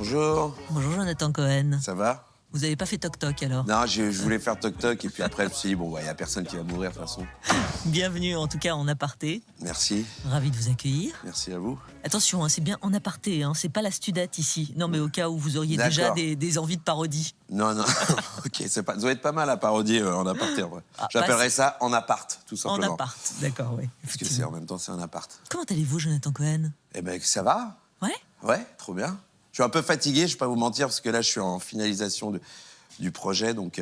Bonjour, Bonjour Jonathan Cohen. ça va? Vous n'avez pas fait toc-toc alors? Non, je voulais faire toc-toc et puis après je me suis dit, bon, il n'y a personne qui va mourir de toute façon. Bienvenue en tout cas en aparté. Merci, Ravi de vous accueillir. merci à vous. Attention, hein, c'est bien en aparté, hein, c'est pas la studette ici. Non mais au cas où vous auriez déjà D'accord. des envies de parodie. Non, non, ok, ça doit être pas mal à parodier en aparté en vrai. Ah, J'appellerais ça en appart, tout En simplement. appart, d'accord, oui. Parce que c'est en même temps, c'est un appart. Comment allez-vous Jonathan Cohen? Eh ben, ça va? Ouais. Ouais, trop bien. Je suis un peu fatigué, je vais pas vous mentir, parce que là, je suis en finalisation du projet, donc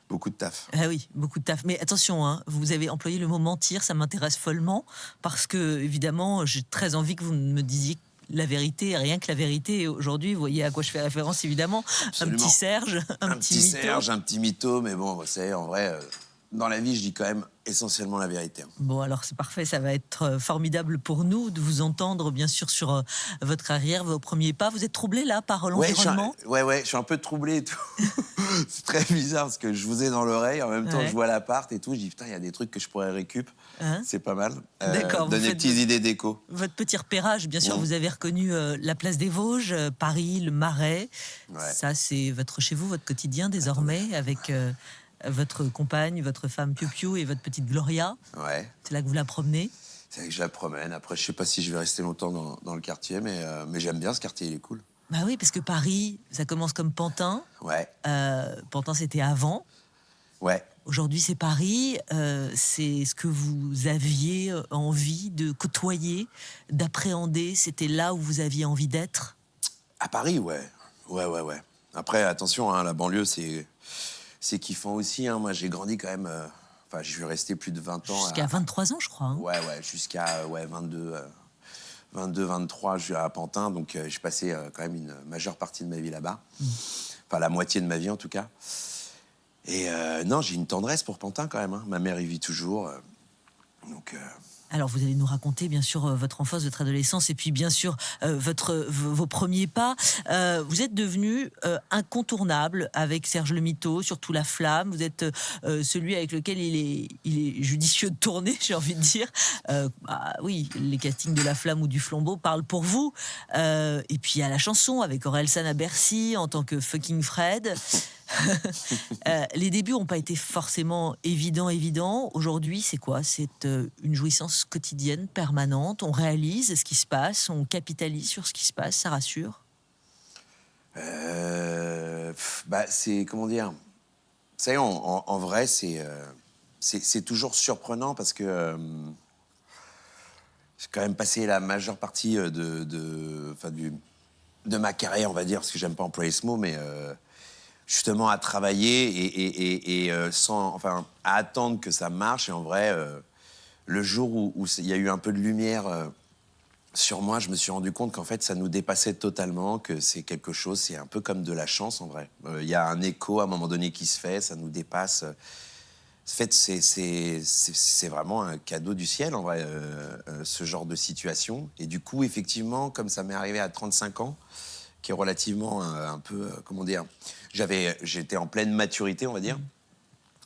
beaucoup de taf. Ah oui, beaucoup de taf. Mais attention, hein, vous avez employé le mot mentir, ça m'intéresse follement, parce que, évidemment, j'ai très envie que vous me disiez la vérité, rien que la vérité. Aujourd'hui, vous voyez à quoi je fais référence, évidemment. Absolument. Un petit Serge, un petit mytho. Serge, un petit mytho, mais bon, vous savez, en vrai, dans la vie, je dis quand même essentiellement la vérité. Bon, alors c'est parfait, ça va être formidable pour nous de vous entendre, bien sûr, sur votre carrière, vos premiers pas. Vous êtes troublé, là, par l'environnement? Ouais, je suis un peu troublé et tout. C'est très bizarre, parce que je vous ai dans l'oreille, en même temps, Ouais. je vois l'appart et tout, je dis, putain, il y a des trucs que je pourrais récup. Hein? C'est pas mal. D'accord, vous Donner des faites petites idées déco. Votre petit repérage, bien sûr, Mmh. vous avez reconnu la place des Vosges, Paris, le Marais. Ouais. Ça, c'est chez vous, votre quotidien, désormais, avec votre compagne, votre femme Piu-Piu et votre petite Gloria. Ouais, C'est là que vous la promenez. c'est vrai que je la promène. Après, je sais pas si je vais rester longtemps dans le quartier, mais j'aime bien ce quartier, il est cool. Bah oui, parce que Paris, ça commence comme Pantin. Ouais, Pantin, c'était avant. ouais. Aujourd'hui, c'est Paris. C'est ce que vous aviez envie de côtoyer, d'appréhender. C'était là où vous aviez envie d'être. À Paris, ouais. Ouais. Après, attention, hein, la banlieue, c'est kiffant aussi. Hein. Moi, j'ai grandi quand même... Enfin, je suis resté plus de 20 ans. Jusqu'à 23 ans, je crois. Hein. Ouais, jusqu'à 22, 23, je suis à Pantin, donc j'ai passé quand même une majeure partie de ma vie là-bas. Enfin, la moitié de ma vie, en tout cas. Et non, j'ai une tendresse pour Pantin, quand même. Hein. Ma mère y vit toujours. Donc... Alors, vous allez nous raconter, bien sûr, votre enfance, votre adolescence, et puis, bien sûr, vos premiers pas. Vous êtes devenu incontournable avec Serge le Mytho, surtout La Flamme. Vous êtes celui avec lequel il est judicieux de tourner, j'ai envie de dire. Oui, les castings de La Flamme ou du Flambeau parlent pour vous. Et puis, il y a la chanson avec Orelsan à Bercy, en tant que fucking Fred. Les débuts n'ont pas été forcément évidents. Aujourd'hui, c'est quoi? C'est une jouissance quotidienne, permanente. On réalise ce qui se passe, on capitalise sur ce qui se passe, ça rassure. C'est... Comment dire? Vous savez, en vrai, c'est toujours surprenant parce que... j'ai quand même passé la majeure partie de ma carrière, on va dire, parce que j'aime pas employer ce mot, mais... justement à travailler et à attendre que ça marche. Et en vrai, le jour où il y a eu un peu de lumière sur moi, je me suis rendu compte qu'en fait, ça nous dépassait totalement, que c'est quelque chose, c'est un peu comme de la chance, en vrai. Il y a un écho, à un moment donné, qui se fait, ça nous dépasse. En fait, c'est vraiment un cadeau du ciel, en vrai, ce genre de situation. Et du coup, effectivement, comme ça m'est arrivé à 35 ans, qui est relativement un peu, comment dire, j'étais en pleine maturité, on va dire.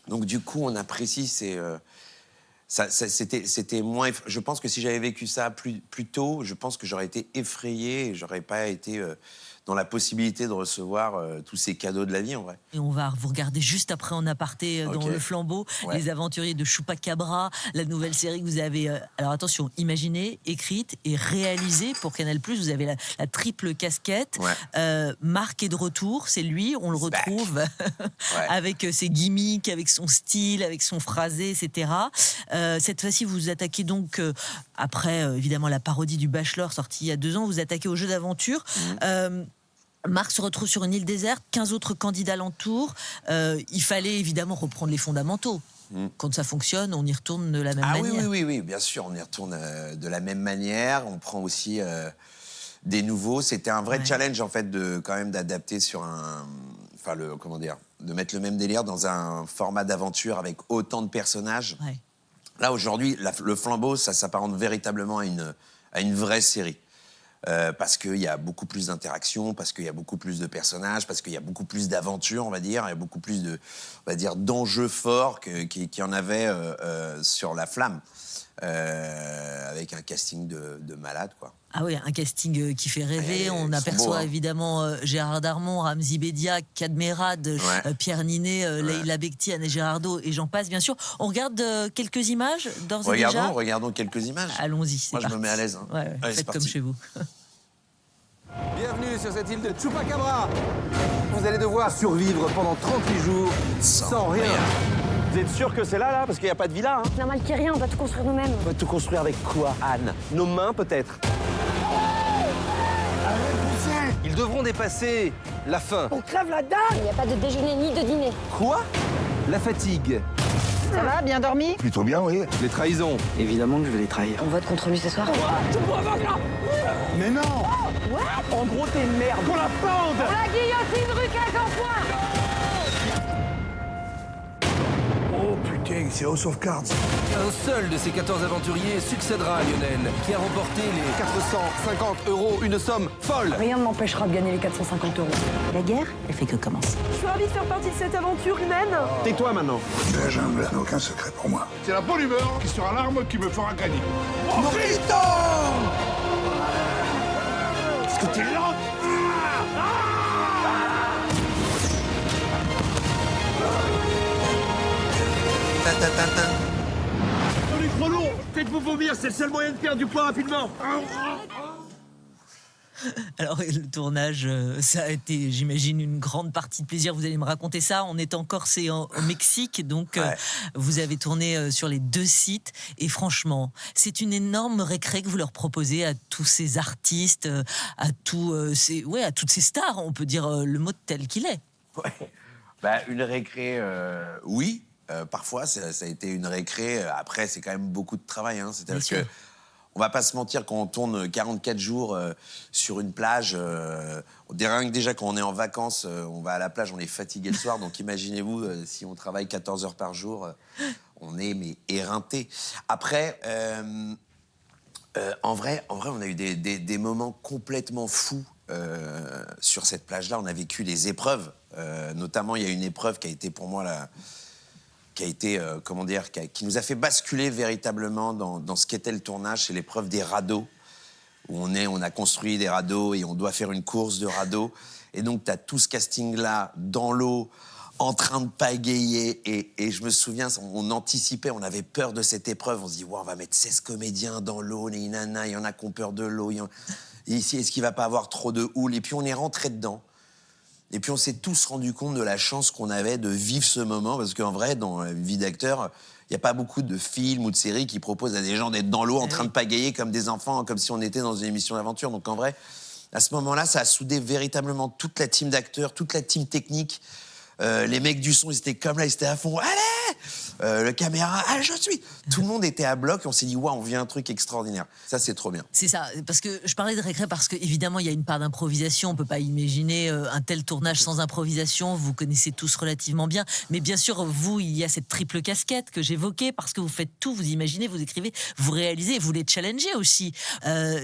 Donc du coup, on apprécie c'était moins... Je pense que si j'avais vécu ça plus tôt, je pense que j'aurais été effrayé et j'aurais pas été dans la possibilité de recevoir tous ces cadeaux de la vie, en vrai. Et on va vous regarder juste après en aparté dans Ok. Le Flambeau, Ouais. Les Aventuriers de Chupacabra, la nouvelle série que vous avez, alors attention, imaginée, écrite et réalisée pour Canal+. Vous avez la triple casquette. Ouais. Marc est de retour, c'est lui, on le He's back. retrouve Ouais. avec ses gimmicks, avec son style, avec son phrasé, etc. Cette fois-ci, vous vous attaquez donc, après évidemment la parodie du Bachelor sortie il y a 2 ans, vous attaquez au jeu d'aventure. Marc se retrouve sur une île déserte, 15 autres candidats l'entourent. Il fallait évidemment reprendre les fondamentaux. Quand ça fonctionne, on y retourne de la même manière. Oui, bien sûr, on y retourne de la même manière. On prend aussi des nouveaux. C'était un vrai challenge, en fait, quand même d'adapter sur de mettre le même délire dans un format d'aventure avec autant de personnages. Ouais. Là, aujourd'hui, le Flambeau, ça s'apparente véritablement à une vraie série. Parce qu'il y a beaucoup plus d'interactions, parce qu'il y a beaucoup plus de personnages, parce qu'il y a beaucoup plus d'aventures, on va dire. Il y a beaucoup plus d'enjeux forts qu'il y en avait sur La Flamme. avec un casting de malade, quoi. Ah oui, un casting qui fait rêver. Ils On sont aperçoit beaux, hein. évidemment Gérard Darmon, Ramzy Bédia, Cadmerade, Ouais. Pierre Ninet, Leïla Bekti, Anne Girardot et j'en passe bien sûr. On regarde quelques images d'ores et déjà. Regardons quelques images. Allons-y, c'est Moi, je me parti. mets à l'aise. Hein. Ouais, Allez, c'est faites parti. comme chez vous. Bienvenue sur cette île de Chupacabra. Vous allez devoir survivre pendant 38 jours sans rien. Vous êtes sûr que c'est là, parce qu'il n'y a pas de villa, hein? C'est normal qu'il n'y ait rien, on va tout construire nous-mêmes. On va tout construire avec quoi, Anne? Nos mains, peut-être? Ils devront dépasser la faim. On crève la dalle. Il n'y a pas de déjeuner ni de dîner. Quoi? La fatigue. Ça va, bien dormi? Plutôt bien, oui. Les trahisons. Évidemment que je vais les trahir. On vote contre lui ce soir. Mais non! En gros, t'es une merde. Qu'on la pende! La guillotine rue Quincampoix. Oh putain, c'est House of Cards. Un seul de ces 14 aventuriers succédera à Lionel, qui a remporté les 450 €, une somme folle. Rien ne m'empêchera de gagner les 450 €. La guerre, elle fait que commencer. Je suis ravie de faire partie de cette aventure humaine. Tais-toi maintenant. La jungle n'a aucun secret pour moi. C'est la bonne humeur qui sera l'arme qui me fera gagner. Morito! Est-ce que t'es lent? Les chronos, faites-vous vomir, c'est le seul moyen de perdre du poids rapidement. Alors, le tournage, ça a été, j'imagine, une grande partie de plaisir. Vous allez me raconter ça. On est en Corse et au Mexique, donc vous avez tourné sur les 2 sites. Et franchement, c'est une énorme récré que vous leur proposez à tous ces artistes, à toutes ces stars. On peut dire le mot tel qu'il est. Ouais. Bah, une récré, oui. Parfois, ça a été une récré. Après, c'est quand même beaucoup de travail. Hein. C'est-à-dire Bien sûr. que on va pas se mentir, quand on tourne 44 jours sur une plage, rien que déjà quand on est en vacances, on va à la plage, on est fatigué le soir. Donc imaginez-vous, si on travaille 14 heures par jour, on est éreinté. Après, en vrai, on a eu des moments complètement fous sur cette plage-là. On a vécu les épreuves. Notamment, il y a une épreuve qui a été pour moi qui a été, qui nous a fait basculer véritablement dans ce qu'était le tournage, c'est l'épreuve des radeaux, où on a construit des radeaux et on doit faire une course de radeaux. Et donc, tu as tout ce casting-là dans l'eau, en train de pagayer. Et je me souviens, on anticipait, on avait peur de cette épreuve. On se dit, wow, on va mettre 16 comédiens dans l'eau, les nanas, il y en a qui ont peur de l'eau. Et ici, est-ce qu'il va pas avoir trop de houle? Et puis, on est rentré dedans. Et puis on s'est tous rendu compte de la chance qu'on avait de vivre ce moment, parce qu'en vrai, dans la vie d'acteur, il n'y a pas beaucoup de films ou de séries qui proposent à des gens d'être dans l'eau en train de pagayer comme des enfants, comme si on était dans une émission d'aventure. Donc en vrai, à ce moment-là, ça a soudé véritablement toute la team d'acteurs, toute la team technique. Les mecs du son, ils étaient comme là, ils étaient à fond. Allez, le caméra, je suis. Tout le monde était à bloc et on s'est dit, waouh, on vit un truc extraordinaire. Ça, c'est trop bien. C'est ça, parce que je parlais de récré parce qu'évidemment, il y a une part d'improvisation. On ne peut pas imaginer un tel tournage sans improvisation. Vous connaissez tous relativement bien. Mais bien sûr, vous, il y a cette triple casquette que j'évoquais parce que vous faites tout, vous imaginez, vous écrivez, vous réalisez, vous les challengez aussi.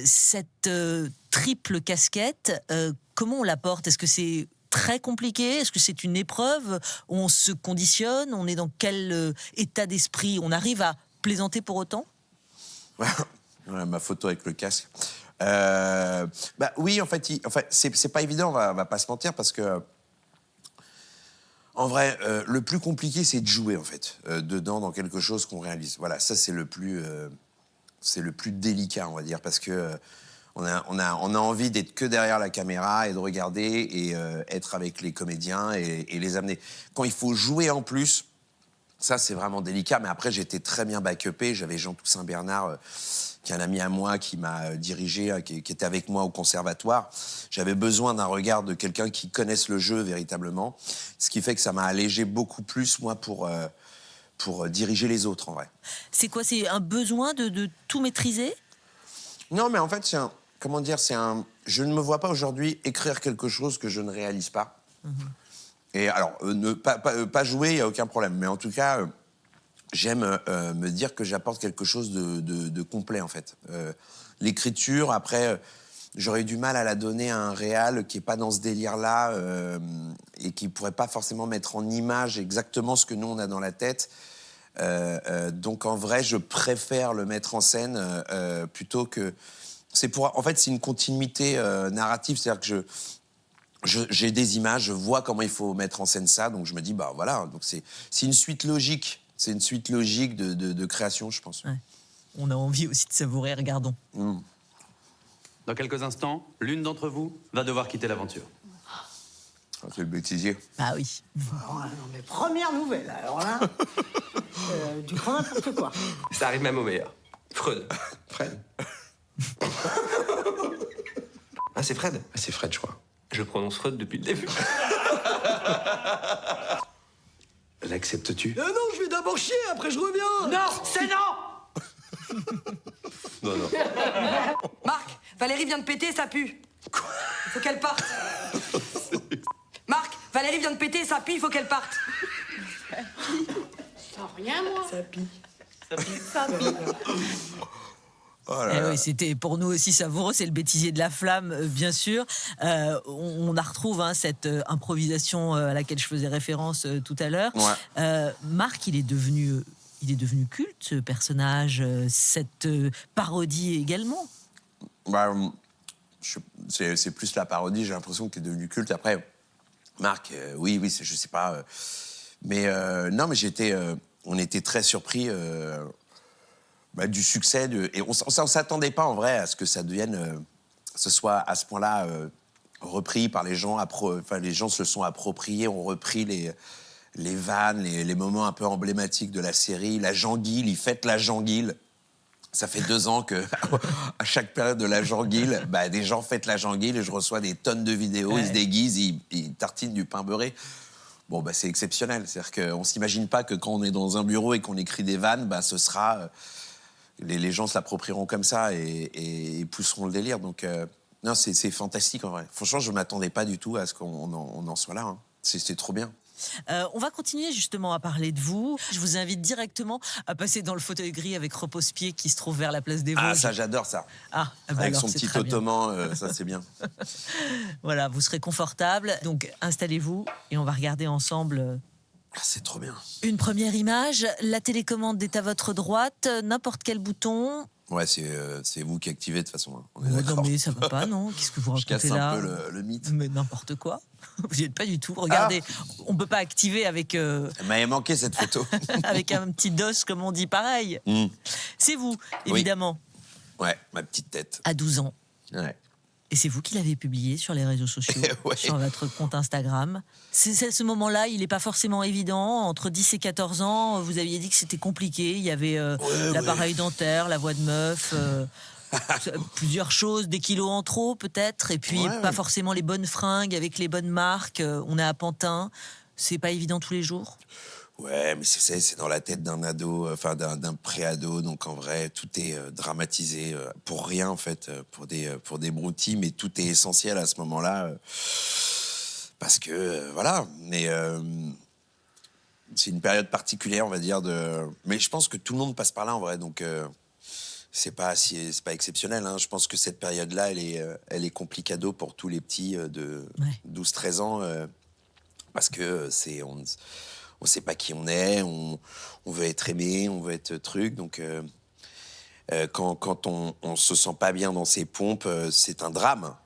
Cette triple casquette, comment on la porte? Est-ce que c'est très compliqué? Est-ce que c'est une épreuve? On se conditionne? On est dans quel état d'esprit? On arrive à plaisanter pour autant? Voilà, ma photo avec le casque. Oui, en fait, c'est pas évident, on va pas se mentir, parce que en vrai, le plus compliqué, c'est de jouer, en fait, dedans, dans quelque chose qu'on réalise. Voilà, ça, c'est le plus délicat, on va dire, parce que on a envie d'être que derrière la caméra et de regarder et être avec les comédiens et les amener. Quand il faut jouer en plus, ça, c'est vraiment délicat. Mais après, j'étais très bien back-upé. J'avais Jean Toussaint Bernard, qui est un ami à moi, qui m'a dirigé, qui était avec moi au conservatoire. J'avais besoin d'un regard de quelqu'un qui connaisse le jeu véritablement. Ce qui fait que ça m'a allégé beaucoup plus, moi, pour diriger les autres, en vrai. C'est quoi? C'est un besoin de tout maîtriser? Non, mais en fait, je ne me vois pas aujourd'hui écrire quelque chose que je ne réalise pas. Et alors, pas jouer, il n'y a aucun problème. Mais en tout cas, j'aime me dire que j'apporte quelque chose de complet, en fait. L'écriture, après, j'aurais du mal à la donner à un réal qui n'est pas dans ce délire-là et qui ne pourrait pas forcément mettre en image exactement ce que nous, on a dans la tête. Donc en vrai, je préfère le mettre en scène plutôt que... En fait, c'est une continuité narrative, c'est-à-dire que j'ai des images, je vois comment il faut mettre en scène ça, donc je me dis, bah voilà, donc c'est une suite logique. C'est une suite logique de création, je pense. Ouais. On a envie aussi de savourer, regardons. Dans quelques instants, l'une d'entre vous va devoir quitter l'aventure. C'est le bêtisier. Ah oui. Oh, non, mais première nouvelle, alors là, du grand n'importe quoi. Ça arrive même au meilleur. Freud. Fred. Ah, c'est Fred? Ah, c'est Fred, je crois. Je prononce Freud depuis le début. L'acceptes-tu? Non, je vais d'abord chier, après je reviens. Non, c'est non. Non, non. Marc, Valérie vient de péter, ça pue. Quoi? Il faut qu'elle parte. Marc, Valérie vient de péter, ça pue, il faut qu'elle parte. Sans rien, moi. Ça pue. Oh là là. Oui, c'était pour nous aussi savoureux, c'est le bêtisier de la flamme, bien sûr. On la retrouve, cette improvisation à laquelle je faisais référence tout à l'heure. Ouais. Marc, il est devenu culte, ce personnage, cette parodie également. Bah, c'est plus la parodie, j'ai l'impression qu'il est devenu culte. Après, Marc, oui, je sais pas. Mais non, mais on était très surpris du succès. Et on s'attendait pas, en vrai, à ce que ça devienne... ce soit à ce point-là repris par les gens. Les gens se le sont appropriés, ont repris les vannes, les moments un peu emblématiques de la série. La Jean-Guil, ils fêtent la Jean-Guil. Ça fait 2 ans que, à chaque période de la Jean-Guil, des gens fêtent la Jean-Guil et je reçois des tonnes de vidéos. Ils se déguisent, ils tartinent du pain beurré. Bon, c'est exceptionnel. C'est-à-dire qu'on s'imagine pas que quand on est dans un bureau et qu'on écrit des vannes, ce sera... les gens se l'approprieront comme ça et pousseront le délire. Donc, non, c'est fantastique, en vrai. Franchement, je m'attendais pas du tout à ce qu'on en soit là. C'est trop bien. On va continuer justement à parler de vous. Je vous invite directement à passer dans le fauteuil gris avec repose-pied qui se trouve vers la place des Vosges. Ah, ça, j'adore ça. Avec alors, son petit ottoman, ça, c'est bien. Voilà, vous serez confortable. Donc, installez-vous et on va regarder ensemble... Ah, c'est trop bien. Une première image, la télécommande est à votre droite, n'importe quel bouton. Ouais, c'est vous qui activez de toute façon. On est Non, d'accord. mais ça va pas, non? Qu'est-ce que vous Je racontez casse là? un peu le mythe. Mais n'importe quoi. Vous n'y êtes pas du tout. Regardez, on peut pas activer avec... Elle m'avait manqué cette photo. avec un petit dos, comme on dit, pareil. C'est vous, évidemment. Ouais, ma petite tête. À 12 ans. Ouais. Et c'est vous qui l'avez publié sur les réseaux sociaux, Ouais. sur votre compte Instagram. Ce moment-là, il n'est pas forcément évident. Entre 10 et 14 ans, vous aviez dit que c'était compliqué. Il y avait l'appareil dentaire, la voix de meuf, plusieurs choses, des kilos en trop peut-être, et puis pas forcément les bonnes fringues avec les bonnes marques. On est à Pantin. C'est pas évident tous les jours. Ouais, mais c'est dans la tête d'un ado, d'un pré-ado, donc en vrai, tout est dramatisé pour rien, en fait, pour des broutilles, mais tout est essentiel à ce moment-là, parce que, voilà, mais c'est une période particulière, on va dire, mais je pense que tout le monde passe par là, en vrai, donc c'est pas exceptionnel, hein. Je pense que cette période-là, elle est complicado pour tous les petits de 12-13 ans, parce que on sait pas qui on est, on veut être aimé, on veut être truc. Donc, quand on se sent pas bien dans ses pompes, c'est un drame.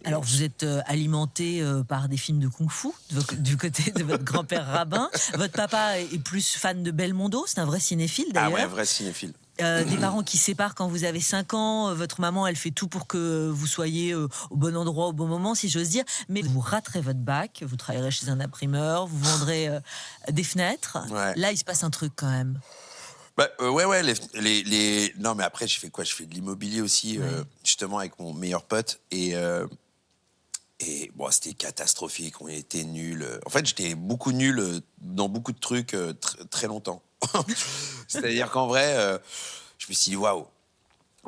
Alors, vous êtes alimenté par des films de kung-fu, du côté de votre grand-père rabbin. Votre papa est plus fan de Belmondo, c'est un vrai cinéphile, d'ailleurs. Ah ouais, vrai cinéphile. Des parents qui se séparent quand vous avez 5 ans, votre maman, elle fait tout pour que vous soyez au bon endroit, au bon moment, si j'ose dire. Mais vous raterez votre bac, vous travaillerez chez un imprimeur, vous vendrez des fenêtres. Ouais. Là, il se passe un truc quand même. Ouais, non, mais après, je fais quoi? Je fais de l'immobilier aussi, justement, avec mon meilleur pote. Et bon, c'était catastrophique, on était nuls. En fait, j'étais beaucoup nul dans beaucoup de trucs très longtemps. C'est-à-dire qu'en vrai, je me suis dit, waouh,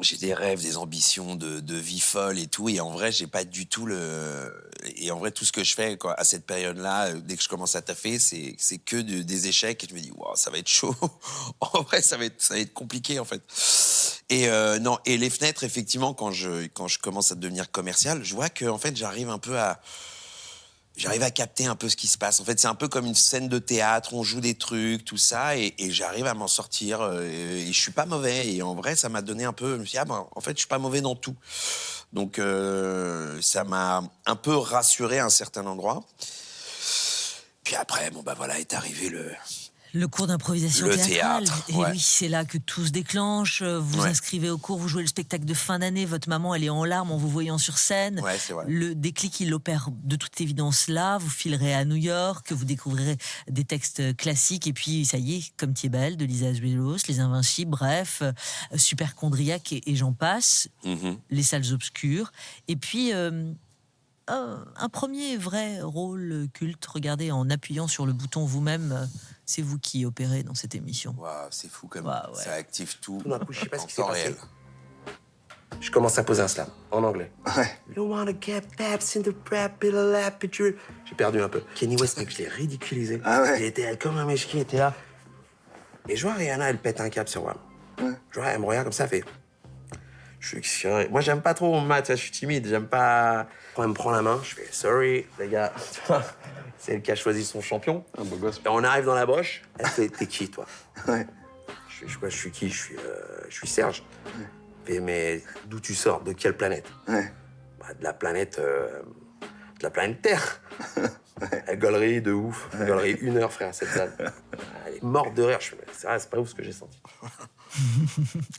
j'ai des rêves, des ambitions de vie folle et tout. Et en vrai, j'ai pas du tout Et en vrai, tout ce que je fais à cette période-là, dès que je commence à taffer, c'est que des échecs. Et je me dis, waouh, ça va être chaud. En vrai, ça va être compliqué, en fait. Et non, et les fenêtres, effectivement, quand je commence à devenir commercial, je vois que en fait, j'arrive un peu à... j'arrive à capter un peu ce qui se passe. En fait, c'est un peu comme une scène de théâtre, on joue des trucs, tout ça, et j'arrive à m'en sortir, et je suis pas mauvais. Et en vrai, ça m'a donné un peu... Je me suis dit, en fait, je suis pas mauvais dans tout. Donc, ça m'a un peu rassuré à un certain endroit. Puis après, voilà, est arrivé le cours d'improvisation le théâtrale. théâtre, Et ouais. oui, c'est là que tout se déclenche. Vous inscrivez au cours, vous jouez le spectacle de fin d'année. Votre maman, elle est en larmes en vous voyant sur scène. Ouais, c'est vrai. Le déclic, il opère de toute évidence là. Vous filerez à New York, vous découvrirez des textes classiques. Et puis, ça y est, comme Thiebel, de Lisa Azuelos, Les Invincibles, bref, Superchondriac et j'en passe. Les Salles Obscures. Et puis... un premier vrai rôle culte, regardez, en appuyant sur le bouton vous-même, c'est vous qui opérez dans cette émission. Waouh, c'est fou comme Ouais. ça active tout Tout d'un coup, je sais pas ce en qui s'est temps passé. réel. Je commence à poser un slam en anglais. Ouais. You don't wanna get paps in the prep, in the lap, picture. J'ai perdu un peu. Kenny West, mec, je l'ai ridiculisé. Ah ouais. Il était comme un mèche-qui, il était là. Et je vois Rihanna, elle pète un cap sur moi. Je vois, elle me regarde comme ça, elle fait... Je suis... Moi, j'aime pas trop Matt, je suis timide, j'aime pas... Quand elle me prend la main, je fais « Sorry, les gars. » C'est elle qui a choisi son champion. Un beau gosse. Et on arrive dans la broche, elle fait « T'es qui, toi ?» Ouais. Je suis qui? Je suis Serge. Et mais d'où tu sors? De quelle planète? Ouais. De la planète Terre. Elle gaulerie de ouf. Elle gaulerie 1 heure, frère, cette dame. Elle est morte de rire. Je fais, c'est vrai, c'est pas ouf ce que j'ai senti.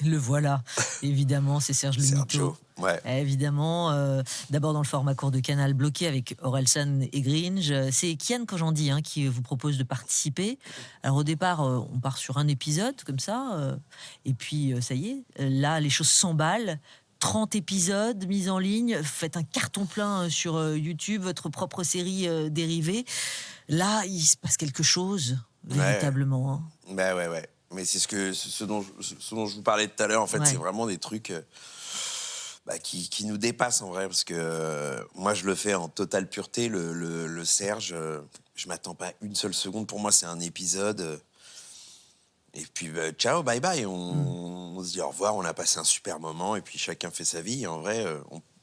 Le voilà, évidemment, c'est Serge le Mito. Sergio, ouais. Évidemment, d'abord dans le format court de Canal bloqué avec Orelsan et Gringe. C'est Kian Kojandi qui vous propose de participer. Alors au départ, on part sur un épisode comme ça, et puis ça y est, là les choses s'emballent. 30 épisodes mis en ligne, faites un carton plein sur YouTube, votre propre série dérivée. Là, il se passe quelque chose, véritablement. Hein. Ouais. Mais c'est ce dont je vous parlais tout à l'heure, en fait, c'est vraiment des trucs qui nous dépassent, en vrai, parce que moi, je le fais en totale pureté. Le Serge, je m'attends pas une seule seconde. Pour moi, c'est un épisode... Et puis, ciao, bye bye. On se dit au revoir, on a passé un super moment, et puis chacun fait sa vie. Et en vrai,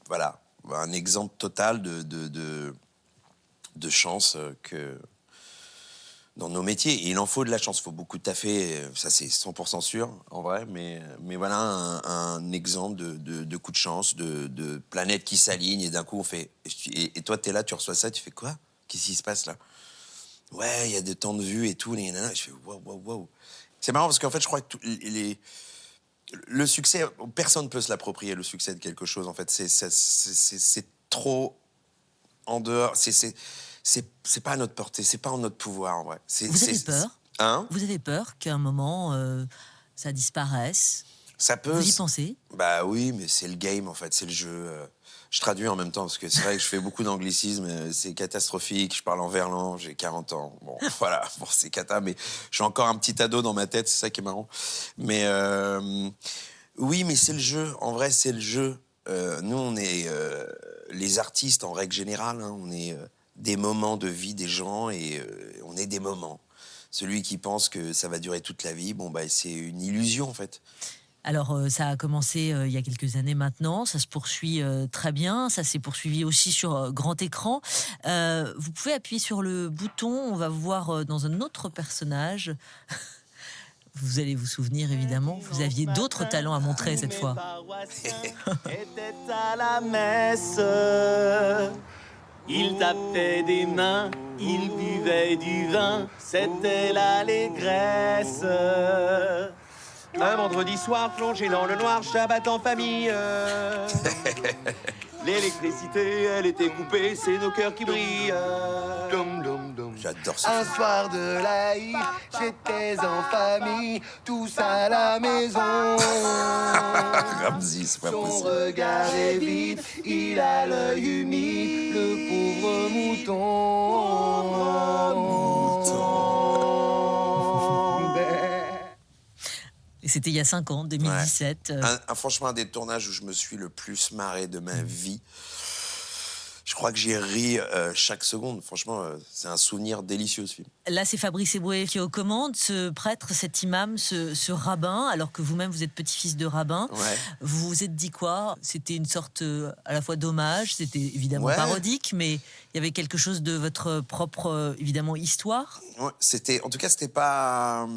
voilà, un exemple total de chance que dans nos métiers. Et il en faut de la chance, il faut beaucoup taffer, ça c'est 100% sûr, en vrai. Mais voilà un exemple de coup de chance, de planète qui s'aligne, et d'un coup on fait... Et toi, t'es là, tu reçois ça, tu fais quoi? Qu'est-ce qui se passe là? Ouais, il y a des temps de vue et tout, les nanas. Je fais wow. C'est marrant parce qu'en fait, je crois que le succès, personne ne peut se l'approprier, le succès de quelque chose. En fait, c'est trop en dehors. C'est pas à notre portée, c'est pas en notre pouvoir, en vrai. Vous avez peur Vous avez peur qu'à un moment, ça disparaisse? Ça peut. Vous y pensez? Bah oui, mais c'est le game, en fait, c'est le jeu. Je traduis en même temps, parce que c'est vrai que je fais beaucoup d'anglicisme, c'est catastrophique, je parle en verlan, j'ai 40 ans. Bon, voilà, c'est cata, mais je suis encore un petit ado dans ma tête, c'est ça qui est marrant. Mais oui, mais c'est le jeu, en vrai, c'est le jeu. Nous, on est les artistes, en règle générale, on est des moments de vie des gens, et on est des moments. Celui qui pense que ça va durer toute la vie, c'est une illusion, en fait. Alors, ça a commencé il y a quelques années maintenant, ça se poursuit très bien, ça s'est poursuivi aussi sur grand écran. Vous pouvez appuyer sur le bouton, on va vous voir dans un autre personnage. Vous allez vous souvenir, évidemment, vous aviez d'autres talents à montrer cette fois. Était à la messe, il tapait des mains, il buvait du vin, c'était l'allégresse. Un vendredi soir plongé dans le noir, Shabbat en famille. L'électricité, elle était coupée, c'est nos cœurs qui brillent. J'adore ça. Un soir de l'Aïd, j'étais en famille, tous à la maison. Ramsey, c'est pas Son possible. regard est vide, il a l'œil humide, le pauvre mouton. Et c'était il y a 5 ans, 2017. Franchement, un des tournages où je me suis le plus marré de ma vie. Je crois que j'ai ri chaque seconde. Franchement, c'est un souvenir délicieux, ce film. Là, c'est Fabrice Eboué qui est aux commandes, ce prêtre, cet imam, ce rabbin, alors que vous-même, vous êtes petit-fils de rabbin. Ouais. Vous vous êtes dit quoi? C'était une sorte à la fois d'hommage, c'était évidemment Ouais. parodique, mais il y avait quelque chose de votre propre, évidemment, histoire. Ouais, en tout cas, c'était pas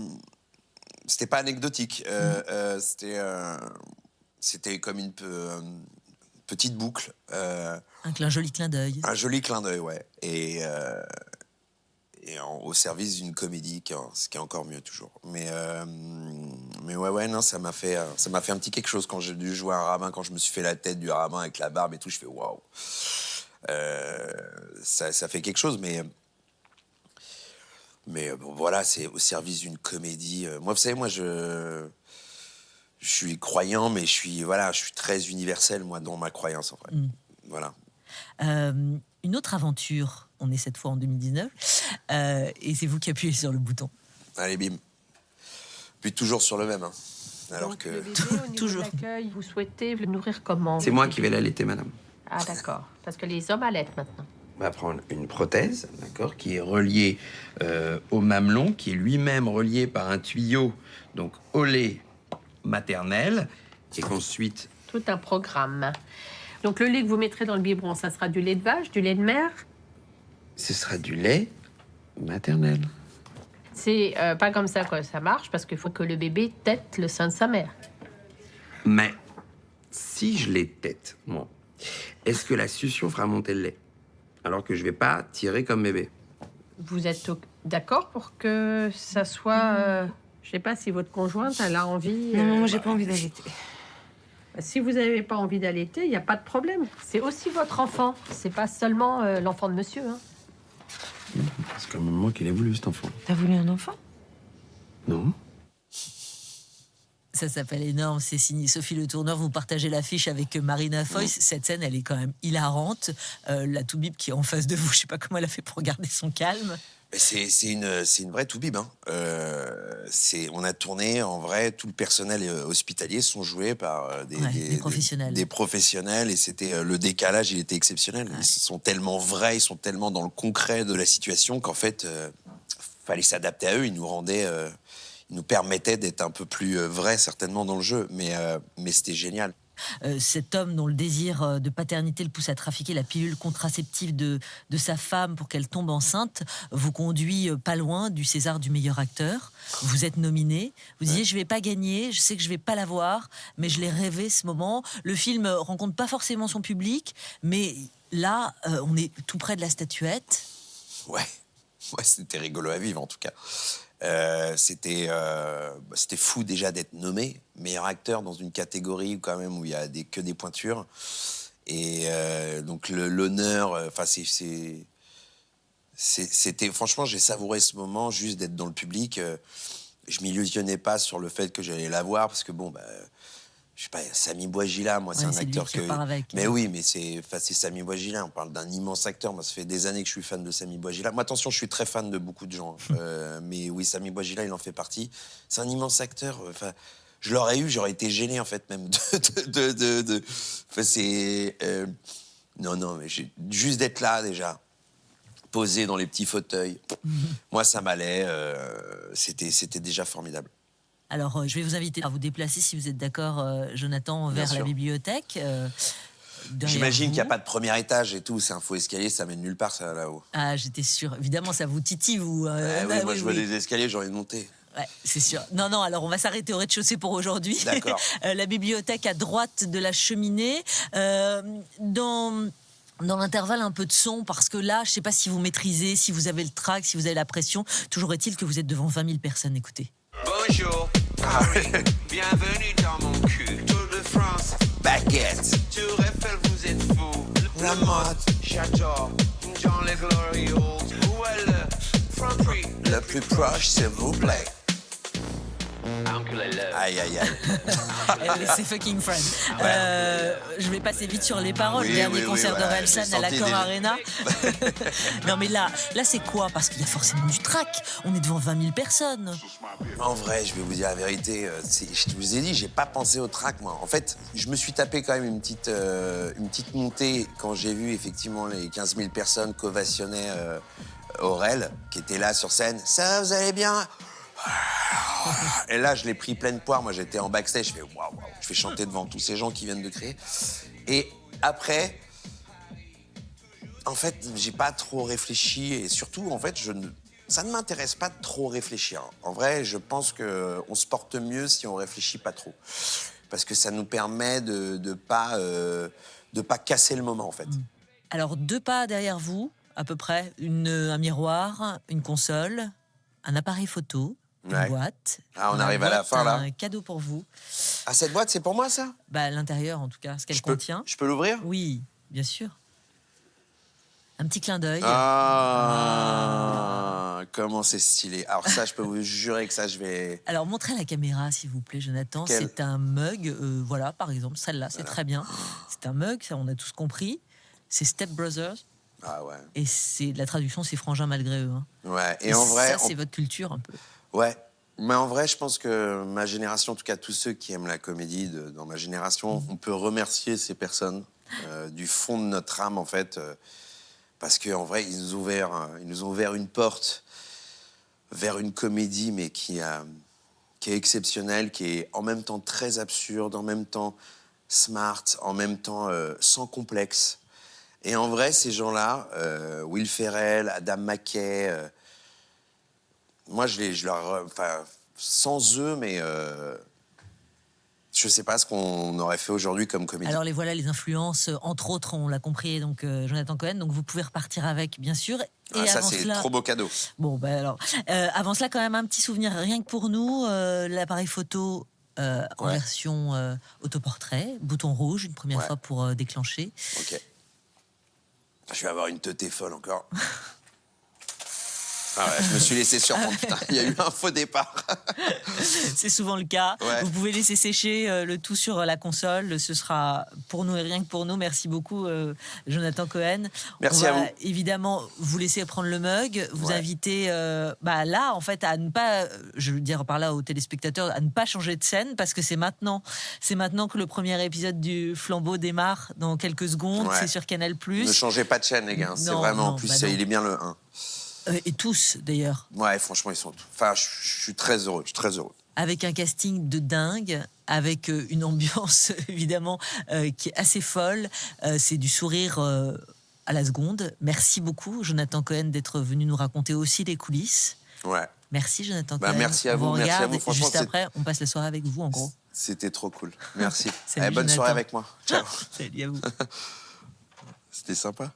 anecdotique. C'était comme une petite boucle. Un joli clin d'œil. Un joli clin d'œil, ouais. Et au service d'une comédie, ce qui est encore mieux toujours. Mais ouais, non, ça m'a fait un petit quelque chose quand j'ai dû jouer un rabbin, quand je me suis fait la tête du rabbin avec la barbe et tout. Je fais waouh. Ça fait quelque chose, mais bon, voilà, c'est au service d'une comédie. Moi, vous savez, je suis croyant, mais je suis très universel, moi, dans ma croyance, en vrai. Voilà. Une autre aventure, on est cette fois en 2019, et c'est vous qui appuyez sur le bouton. Allez, bim. Puis toujours sur le même, hein. Alors que... Le bébé, au niveau Toujours. de l'accueil, vous souhaitez le nourrir comment? C'est moi qui vais l'allaiter, madame. Ah, d'accord. Parce que les hommes allaitent maintenant. On va prendre une prothèse, d'accord, qui est reliée au mamelon, qui est lui-même relié par un tuyau, donc au lait maternel, et qu'ensuite... Tout un programme. Donc le lait que vous mettrez dans le biberon, ça sera du lait de vache, du lait de mère? Ce sera du lait maternel. C'est pas comme ça que ça marche, parce qu'il faut que le bébé tète le sein de sa mère. Mais si je les tète, moi, est-ce que la succion fera monter le lait? Alors que je vais pas tirer comme bébé. Vous êtes d'accord pour que ça soit... je sais pas si votre conjointe, elle a envie... Non, moi, j'ai pas envie d'allaiter. Si vous n'avez pas envie d'allaiter, il n'y a pas de problème. C'est aussi votre enfant. C'est pas seulement l'enfant de monsieur. Hein. C'est quand même moi qui l'ai voulu, cet enfant. T'as voulu un enfant? Non. Ça s'appelle Énorme, c'est signé Sophie Le Tourneur. Vous partagez l'affiche avec Marina Foïs. Cette scène, elle est quand même hilarante. La toubib qui est en face de vous, je sais pas comment elle a fait pour garder son calme. C'est une vraie toubib, hein. On a tourné, en vrai, tout le personnel hospitalier sont joués par des professionnels. Des professionnels, et c'était le décalage, il était exceptionnel. Ouais. Ils sont tellement vrais, ils sont tellement dans le concret de la situation qu'en fait, fallait s'adapter à eux. Ils nous permettaient d'être un peu plus vrais, certainement, dans le jeu. Mais c'était génial. Cet homme dont le désir de paternité le pousse à trafiquer la pilule contraceptive de sa femme pour qu'elle tombe enceinte vous conduit pas loin du César du meilleur acteur. Vous êtes nominé. Vous disiez, je vais pas gagner, je sais que je vais pas l'avoir, mais je l'ai rêvé ce moment. Le film rencontre pas forcément son public, mais là, on est tout près de la statuette. Ouais, c'était rigolo à vivre en tout cas. C'était fou déjà d'être nommé meilleur acteur dans une catégorie quand même où il y a que des pointures, et donc l'honneur, enfin c'était franchement, j'ai savouré ce moment juste d'être dans le public. Je m'illusionnais pas sur le fait que j'allais l'avoir, parce que bon, je sais pas, Samy Bouajila, moi, c'est un acteur que... Mais oui, mais c'est Samy Bouajila, on parle d'un immense acteur. Moi, ça fait des années que je suis fan de Samy Bouajila. Moi, attention, je suis très fan de beaucoup de gens. Mais oui, Samy Bouajila, il en fait partie. C'est un immense acteur. Enfin, je l'aurais eu, j'aurais été gêné, en fait, même Enfin, c'est... Non, mais juste d'être là, déjà, posé dans les petits fauteuils, moi, ça m'allait. C'était déjà formidable. Alors, je vais vous inviter à vous déplacer, si vous êtes d'accord, Jonathan, vers la bibliothèque. J'imagine qu'il n'y a pas de premier étage et tout. C'est un faux escalier, ça mène nulle part, ça, là-haut. Ah, j'étais sûre. Évidemment, ça vous titille, vous. Oui, moi, je vois des escaliers, j'ai envie de monter. Ouais, c'est sûr. Non, alors on va s'arrêter au rez-de-chaussée pour aujourd'hui. D'accord. La bibliothèque à droite de la cheminée. Dans l'intervalle, un peu de son, parce que là, je ne sais pas si vous maîtrisez, si vous avez le trac, si vous avez la pression. Toujours est-il que vous êtes devant 20 000 personnes. Écoutez. Bonjour, Paris, bienvenue dans mon cul. Tour de France, baguette. Tour Eiffel, vous êtes fous. La mode, j'adore. Dans les glory holes, où est le Franprix le plus proche, s'il vous plaît. Aïe, aïe, aïe. C'est fucking Friends. Je vais passer vite sur les paroles. Oui, Dernier oui, concert oui, de ouais, Relsan j'ai à senti l'Accor déjà. Arena. Non, mais là c'est quoi? Parce qu'il y a forcément du track. On est devant 20 000 personnes. En vrai, je vais vous dire la vérité. Je vous ai dit, j'ai pas pensé au track, moi. En fait, je me suis tapé quand même une petite montée quand j'ai vu effectivement les 15 000 personnes qu'ovationnaient Aurel, qui était là sur scène. Ça, vous allez bien? Et là, je l'ai pris pleine poire. Moi, j'étais en backstage. Je fais waouh, je fais chanter devant tous ces gens qui viennent de créer. Et après, en fait, j'ai pas trop réfléchi. Et surtout, en fait, ça ne m'intéresse pas de trop réfléchir. En vrai, je pense qu'on se porte mieux si on réfléchit pas trop. Parce que ça nous permet de pas casser le moment, en fait. Alors 2 pas derrière vous, à peu près, un miroir, une console, un appareil photo, une Ouais. boîte. Ah, on La arrive à la boîte, fin, là. Un cadeau pour vous. Ah, cette boîte, c'est pour moi, ça? Bah, à l'intérieur, en tout cas, ce qu'elle contient. Je peux l'ouvrir? Oui, bien sûr. Un petit clin d'œil. Ah, comment c'est stylé. Alors ça, je peux vous jurer que ça, je vais... Alors, montrez à la caméra, s'il vous plaît, Jonathan. Quel- C'est un mug, voilà, par exemple, celle-là, c'est très bien. C'est un mug, ça, on a tous compris. C'est Step Brothers. Ah ouais. Et la traduction, c'est Frangin malgré eux. Hein. Ouais, et en vrai... Ça, c'est votre culture, un peu. Ouais, mais en vrai, je pense que ma génération, en tout cas tous ceux qui aiment la comédie dans ma génération, on peut remercier ces personnes du fond de notre âme, en fait, parce qu'en vrai, ils nous ont ouvert une porte vers une comédie, mais qui est exceptionnelle, qui est en même temps très absurde, en même temps smart, en même temps sans complexe. Et en vrai, ces gens-là, Will Ferrell, Adam McKay... moi, enfin, sans eux, mais je sais pas ce qu'on aurait fait aujourd'hui comme comédie. Alors les voilà, les influences, entre autres, on l'a compris, donc Jonathan Cohen, donc vous pouvez repartir avec, bien sûr. Et ça, avant c'est cela... trop beau cadeau. Bon, ben alors, avant cela, quand même, un petit souvenir, rien que pour nous, l'appareil photo en version autoportrait, bouton rouge, une première fois pour déclencher. Ok. Je vais avoir une teutée folle encore. Ah ouais, je me suis laissé surprendre, putain, il y a eu un faux départ. C'est souvent le cas. Ouais. Vous pouvez laisser sécher le tout sur la console. Ce sera pour nous et rien que pour nous. Merci beaucoup, Jonathan Cohen. Merci On va à vous. évidemment vous laisser prendre le mug, vous inviter là, en fait, à ne pas, je veux dire par là aux téléspectateurs, à ne pas changer de scène parce que c'est maintenant que le premier épisode du Flambeau démarre dans quelques secondes. Ouais. C'est sur Canal+. Ne changez pas de chaîne, les gars. C'est Non, vraiment, non, en plus, bah non. il est bien le 1. Et tous, d'ailleurs. Ouais, franchement, ils sont... Enfin, je suis très heureux, Avec un casting de dingue, avec une ambiance évidemment qui est assez folle. C'est du sourire à la seconde. Merci beaucoup, Jonathan Cohen, d'être venu nous raconter aussi les coulisses. Ouais. Merci, Jonathan Cohen. Merci à On vous, regarde, merci à vous. et Franchement, juste après, on passe la soirée avec vous, en gros. C'était trop cool. Merci. Salut, Allez, bonne Jonathan. soirée avec moi. Ciao. Salut à vous. C'était sympa.